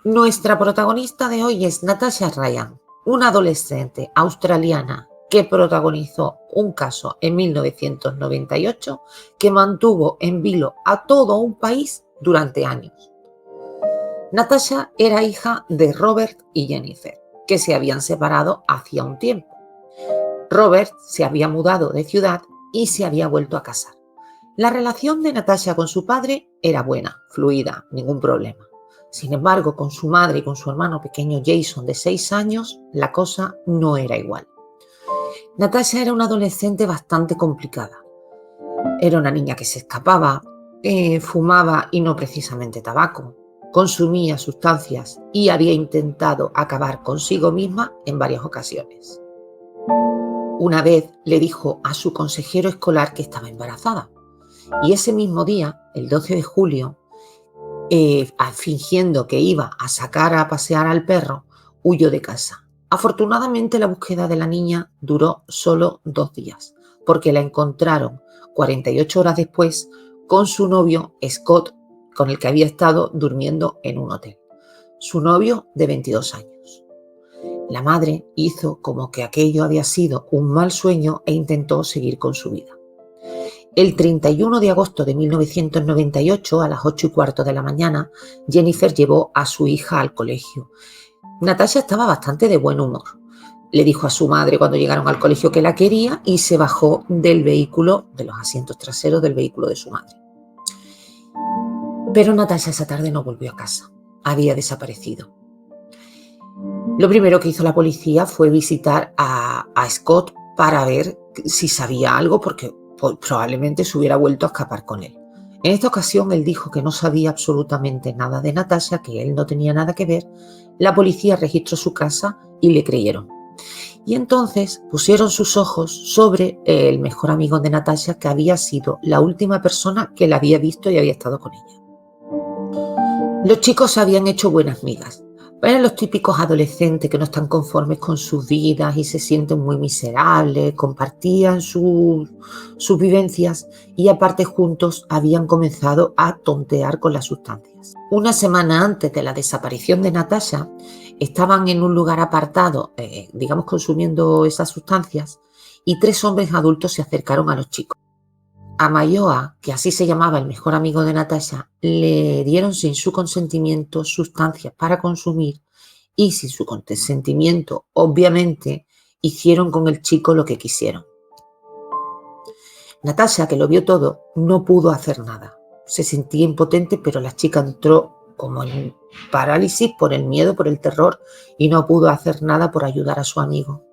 Nuestra protagonista de hoy es Natasha Ryan, una adolescente australiana que protagonizó un caso en 1998 que mantuvo en vilo a todo un país durante años. Natasha era hija de Robert y Jennifer, que se habían separado hacía un tiempo. Robert se había mudado de ciudad y se había vuelto a casar. La relación de Natasha con su padre era buena, fluida, ningún problema. Sin embargo, con su madre y con su hermano pequeño Jason de 6 años, la cosa no era igual. Natasha era una adolescente bastante complicada. Era una niña que se escapaba, fumaba y no precisamente tabaco, consumía sustancias y había intentado acabar consigo misma en varias ocasiones. Una vez le dijo a su consejero escolar que estaba embarazada y ese mismo día, el 12 de julio, fingiendo que iba a sacar a pasear al perro, huyó de casa. Afortunadamente, la búsqueda de la niña duró solo 2 días, porque la encontraron 48 horas después con su novio Scott, con el que había estado durmiendo en un hotel. Su novio de 22 años. La madre hizo como que aquello había sido un mal sueño e intentó seguir con su vida. El 31 de agosto de 1998, a las 8:15 de la mañana, Jennifer llevó a su hija al colegio. Natasha estaba bastante de buen humor. Le dijo a su madre cuando llegaron al colegio que la quería y se bajó del vehículo, de los asientos traseros del vehículo de su madre. Pero Natasha esa tarde no volvió a casa. Había desaparecido. Lo primero que hizo la policía fue visitar a Scott para ver si sabía algo, porque probablemente se hubiera vuelto a escapar con él. En esta ocasión él dijo que no sabía absolutamente nada de Natasha, que él no tenía nada que ver. La policía registró su casa y le creyeron. Y entonces pusieron sus ojos sobre el mejor amigo de Natasha, que había sido la última persona que la había visto y había estado con ella. Los chicos habían hecho buenas migas. Eran los típicos adolescentes que no están conformes con sus vidas y se sienten muy miserables, compartían sus vivencias y aparte juntos habían comenzado a tontear con las sustancias. Una semana antes de la desaparición de Natasha, estaban en un lugar apartado, consumiendo esas sustancias, y 3 hombres adultos se acercaron a los chicos. A Mayoa, que así se llamaba el mejor amigo de Natasha, le dieron sin su consentimiento sustancias para consumir y sin su consentimiento, obviamente, hicieron con el chico lo que quisieron. Natasha, que lo vio todo, no pudo hacer nada. Se sentía impotente, pero la chica entró como en parálisis por el miedo, por el terror, y no pudo hacer nada por ayudar a su amigo.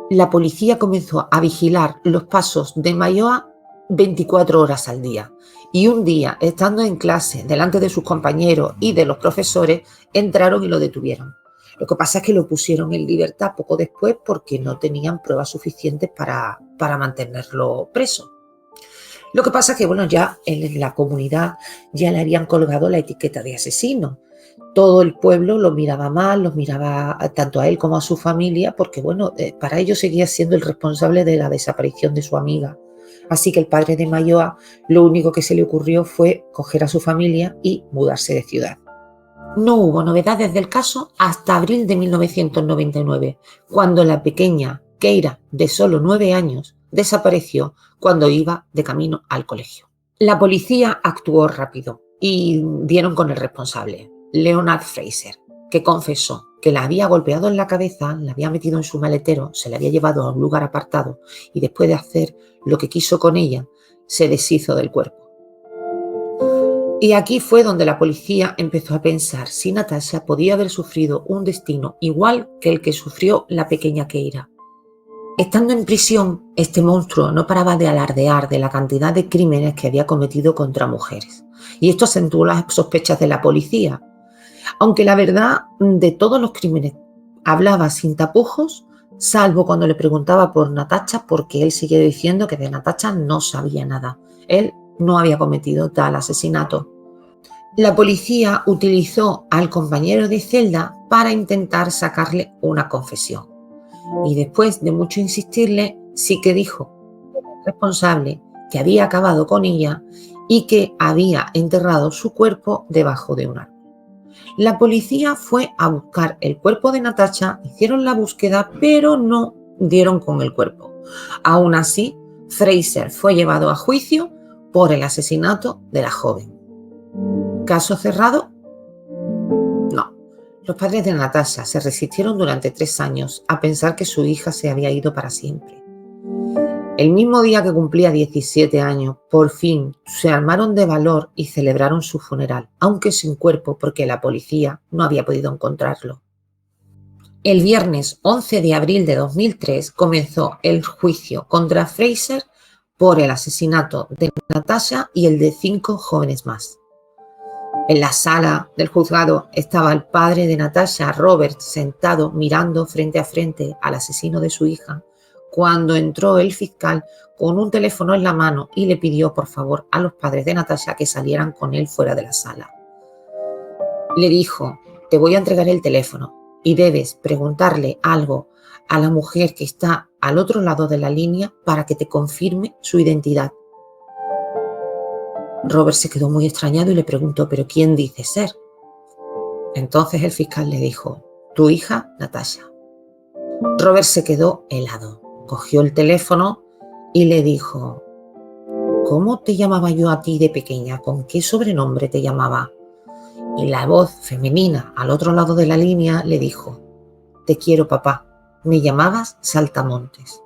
La policía comenzó a vigilar los pasos de Mayoa 24 horas al día. Y un día, estando en clase, delante de sus compañeros y de los profesores, entraron y lo detuvieron. Lo que pasa es que lo pusieron en libertad poco después porque no tenían pruebas suficientes para mantenerlo preso. Lo que pasa es que, ya en la comunidad ya le habían colgado la etiqueta de asesino. Todo el pueblo lo miraba mal, los miraba tanto a él como a su familia, porque para ellos seguía siendo el responsable de la desaparición de su amiga. Así que el padre de Mayoa, lo único que se le ocurrió fue coger a su familia y mudarse de ciudad. No hubo novedades del caso hasta abril de 1999, cuando la pequeña Keira, de solo 9 años, desapareció cuando iba de camino al colegio. La policía actuó rápido y dieron con el responsable, Leonard Fraser, que confesó que la había golpeado en la cabeza, la había metido en su maletero, se la había llevado a un lugar apartado y después de hacer lo que quiso con ella, se deshizo del cuerpo. Y aquí fue donde la policía empezó a pensar si Natasha podía haber sufrido un destino igual que el que sufrió la pequeña Keira. Estando en prisión, este monstruo no paraba de alardear de la cantidad de crímenes que había cometido contra mujeres. Y esto acentuó las sospechas de la policía. Aunque la verdad de todos los crímenes hablaba sin tapujos, salvo cuando le preguntaba por Natasha, porque él sigue diciendo que de Natasha no sabía nada. Él no había cometido tal asesinato. La policía utilizó al compañero de celda para intentar sacarle una confesión. Y después de mucho insistirle, sí que dijo que era responsable, que había acabado con ella y que había enterrado su cuerpo debajo de un árbol. La policía fue a buscar el cuerpo de Natasha, hicieron la búsqueda, pero no dieron con el cuerpo. Aún así, Fraser fue llevado a juicio por el asesinato de la joven. ¿Caso cerrado? No. Los padres de Natasha se resistieron durante 3 años a pensar que su hija se había ido para siempre. El mismo día que cumplía 17 años, por fin se armaron de valor y celebraron su funeral, aunque sin cuerpo porque la policía no había podido encontrarlo. El viernes 11 de abril de 2003 comenzó el juicio contra Fraser por el asesinato de Natasha y el de 5 jóvenes más. En la sala del juzgado estaba el padre de Natasha, Robert, sentado mirando frente a frente al asesino de su hija, cuando entró el fiscal con un teléfono en la mano y le pidió por favor a los padres de Natasha que salieran con él fuera de la sala. Le dijo: te voy a entregar el teléfono y debes preguntarle algo a la mujer que está al otro lado de la línea para que te confirme su identidad. Robert se quedó muy extrañado y le preguntó: ¿pero quién dice ser? Entonces el fiscal le dijo: tu hija, Natasha. Robert se quedó helado, cogió el teléfono y le dijo: ¿cómo te llamaba yo a ti de pequeña? ¿Con qué sobrenombre te llamaba? Y la voz femenina al otro lado de la línea le dijo: te quiero, papá, me llamabas Saltamontes.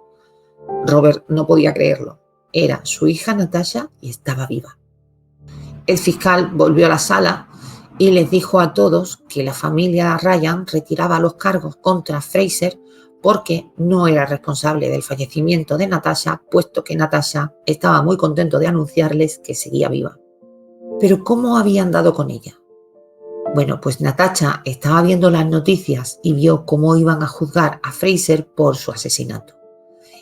Robert no podía creerlo. Era su hija Natasha y estaba viva. El fiscal volvió a la sala y les dijo a todos que la familia Ryan retiraba los cargos contra Fraser porque no era responsable del fallecimiento de Natasha, puesto que Natasha estaba muy contento de anunciarles que seguía viva. ¿Pero cómo habían dado con ella? Bueno, pues Natasha estaba viendo las noticias y vio cómo iban a juzgar a Fraser por su asesinato.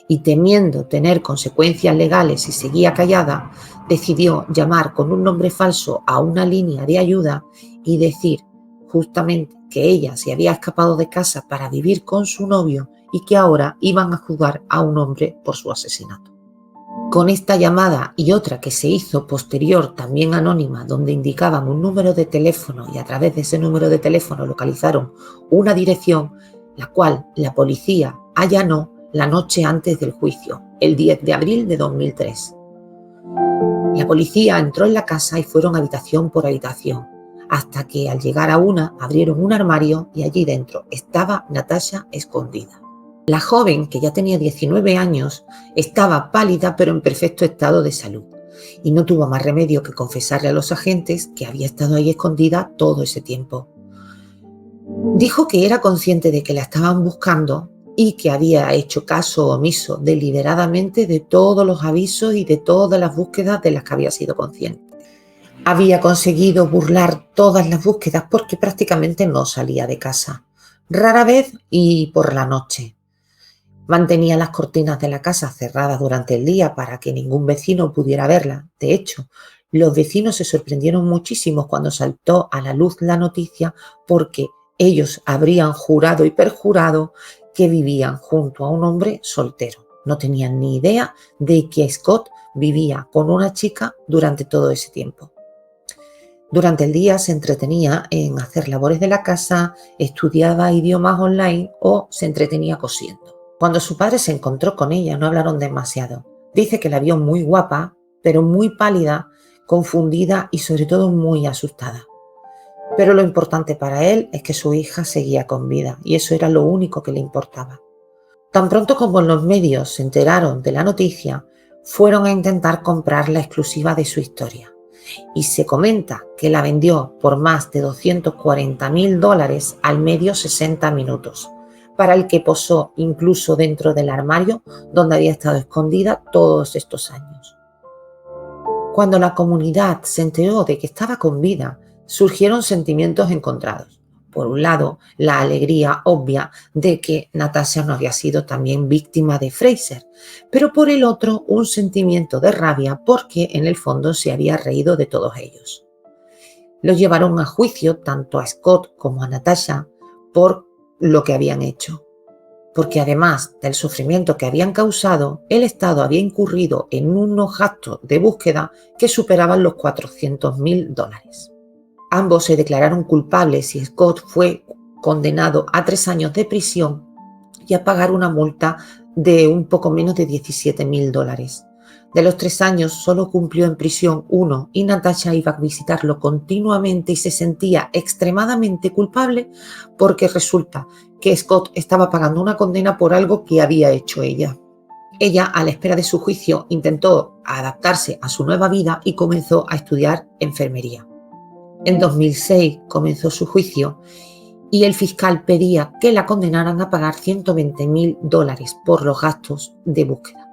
Y temiendo tener consecuencias legales si seguía callada, decidió llamar con un nombre falso a una línea de ayuda y decir justamente que ella se había escapado de casa para vivir con su novio y que ahora iban a juzgar a un hombre por su asesinato. Con esta llamada y otra que se hizo posterior, también anónima, donde indicaban un número de teléfono y a través de ese número de teléfono localizaron una dirección, la cual la policía allanó la noche antes del juicio, el 10 de abril de 2003. La policía entró en la casa y fueron habitación por habitación, hasta que al llegar a una abrieron un armario y allí dentro estaba Natasha escondida. La joven, que ya tenía 19 años, estaba pálida pero en perfecto estado de salud y no tuvo más remedio que confesarle a los agentes que había estado ahí escondida todo ese tiempo. Dijo que era consciente de que la estaban buscando y que había hecho caso omiso deliberadamente de todos los avisos y de todas las búsquedas de las que había sido consciente. Había conseguido burlar todas las búsquedas porque prácticamente no salía de casa, rara vez y por la noche. Mantenía las cortinas de la casa cerradas durante el día para que ningún vecino pudiera verla. De hecho, los vecinos se sorprendieron muchísimo cuando saltó a la luz la noticia porque ellos habrían jurado y perjurado que vivían junto a un hombre soltero. No tenían ni idea de que Scott vivía con una chica durante todo ese tiempo. Durante el día se entretenía en hacer labores de la casa, estudiaba idiomas online o se entretenía cosiendo. Cuando su padre se encontró con ella no hablaron demasiado. Dice que la vio muy guapa, pero muy pálida, confundida y sobre todo muy asustada. Pero lo importante para él es que su hija seguía con vida y eso era lo único que le importaba. Tan pronto como los medios se enteraron de la noticia, fueron a intentar comprar la exclusiva de su historia. Y se comenta que la vendió por más de $240,000 al medio 60 minutos, para el que posó incluso dentro del armario donde había estado escondida todos estos años. Cuando la comunidad se enteró de que estaba con vida, surgieron sentimientos encontrados. Por un lado, la alegría obvia de que Natasha no había sido también víctima de Fraser, pero por el otro, un sentimiento de rabia porque en el fondo se había reído de todos ellos. Los llevaron a juicio tanto a Scott como a Natasha por lo que habían hecho, porque además del sufrimiento que habían causado, el Estado había incurrido en unos gastos de búsqueda que superaban los $400,000. Ambos se declararon culpables y Scott fue condenado a 3 años de prisión y a pagar una multa de un poco menos de $17.000. De los 3 años solo cumplió en prisión 1 y Natasha iba a visitarlo continuamente y se sentía extremadamente culpable porque resulta que Scott estaba pagando una condena por algo que había hecho ella. Ella, a la espera de su juicio, intentó adaptarse a su nueva vida y comenzó a estudiar enfermería. En 2006 comenzó su juicio y el fiscal pedía que la condenaran a pagar $120.000 por los gastos de búsqueda.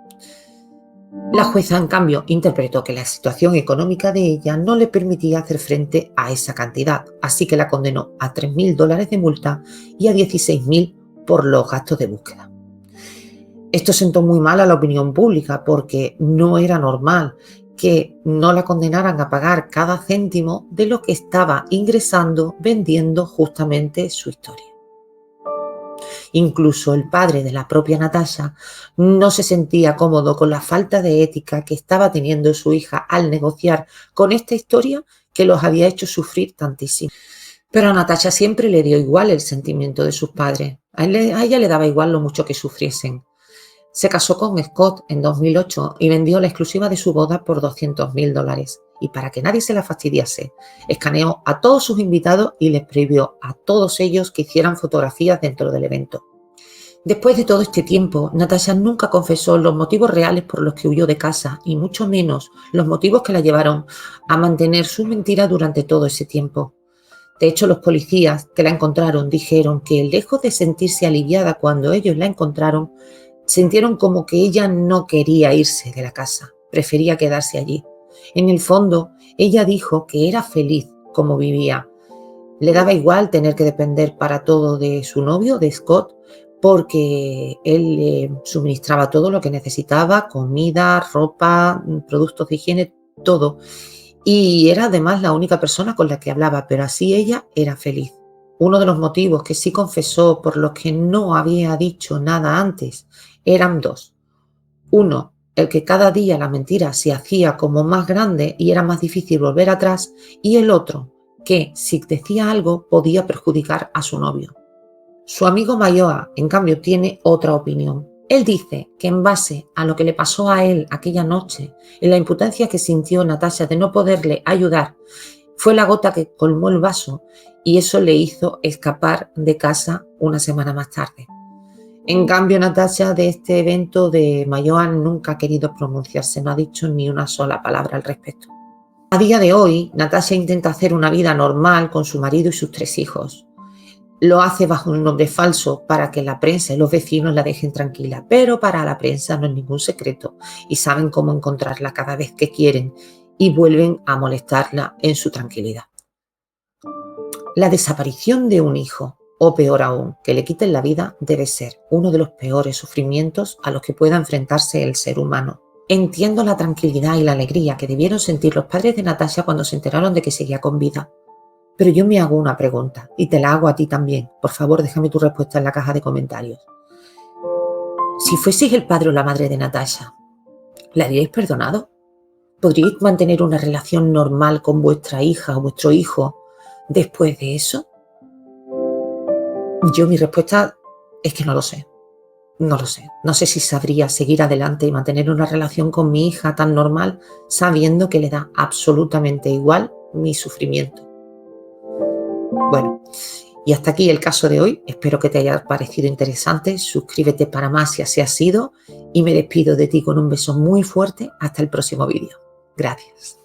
La jueza, en cambio, interpretó que la situación económica de ella no le permitía hacer frente a esa cantidad, así que la condenó a $3.000 de multa y a $16.000 por los gastos de búsqueda. Esto sentó muy mal a la opinión pública porque no era normal que no la condenaran a pagar cada céntimo de lo que estaba ingresando vendiendo justamente su historia. Incluso el padre de la propia Natasha no se sentía cómodo con la falta de ética que estaba teniendo su hija al negociar con esta historia que los había hecho sufrir tantísimo. Pero a Natasha siempre le dio igual el sentimiento de sus padres. A ella le daba igual lo mucho que sufriesen. Se casó con Scott en 2008 y vendió la exclusiva de su boda por $200.000. Y para que nadie se la fastidiase, escaneó a todos sus invitados y les prohibió a todos ellos que hicieran fotografías dentro del evento. Después de todo este tiempo, Natasha nunca confesó los motivos reales por los que huyó de casa y mucho menos los motivos que la llevaron a mantener su mentira durante todo ese tiempo. De hecho, los policías que la encontraron dijeron que, lejos de sentirse aliviada cuando ellos la encontraron, sintieron como que ella no quería irse de la casa, prefería quedarse allí. En el fondo, ella dijo que era feliz como vivía. Le daba igual tener que depender para todo de su novio, de Scott, porque él le suministraba todo lo que necesitaba, comida, ropa, productos de higiene, todo. Y era además la única persona con la que hablaba, pero así ella era feliz. Uno de los motivos que sí confesó por los que no había dicho nada antes eran 2. Uno, el que cada día la mentira se hacía como más grande y era más difícil volver atrás, y el otro, que si decía algo podía perjudicar a su novio. Su amigo Mayoa, en cambio, tiene otra opinión. Él dice que en base a lo que le pasó a él aquella noche, en la impotencia que sintió Natasha de no poderle ayudar, fue la gota que colmó el vaso y eso le hizo escapar de casa una semana más tarde. En cambio, Natasha de este evento de Mayoa nunca ha querido pronunciarse, no ha dicho ni una sola palabra al respecto. A día de hoy, Natasha intenta hacer una vida normal con su marido y sus 3 hijos. Lo hace bajo un nombre falso para que la prensa y los vecinos la dejen tranquila, pero para la prensa no es ningún secreto y saben cómo encontrarla cada vez que quieren y vuelven a molestarla en su tranquilidad. La desaparición de un hijo, o peor aún, que le quiten la vida, debe ser uno de los peores sufrimientos a los que pueda enfrentarse el ser humano. Entiendo la tranquilidad y la alegría que debieron sentir los padres de Natasha cuando se enteraron de que seguía con vida. Pero yo me hago una pregunta, y te la hago a ti también. Por favor, déjame tu respuesta en la caja de comentarios. Si fueseis el padre o la madre de Natasha, ¿la habríais perdonado? ¿Podríais mantener una relación normal con vuestra hija o vuestro hijo después de eso? Yo mi respuesta es que no lo sé. No lo sé. No sé si sabría seguir adelante y mantener una relación con mi hija tan normal sabiendo que le da absolutamente igual mi sufrimiento. Bueno, y hasta aquí el caso de hoy. Espero que te haya parecido interesante. Suscríbete para más si así ha sido y me despido de ti con un beso muy fuerte. Hasta el próximo vídeo. Gracias.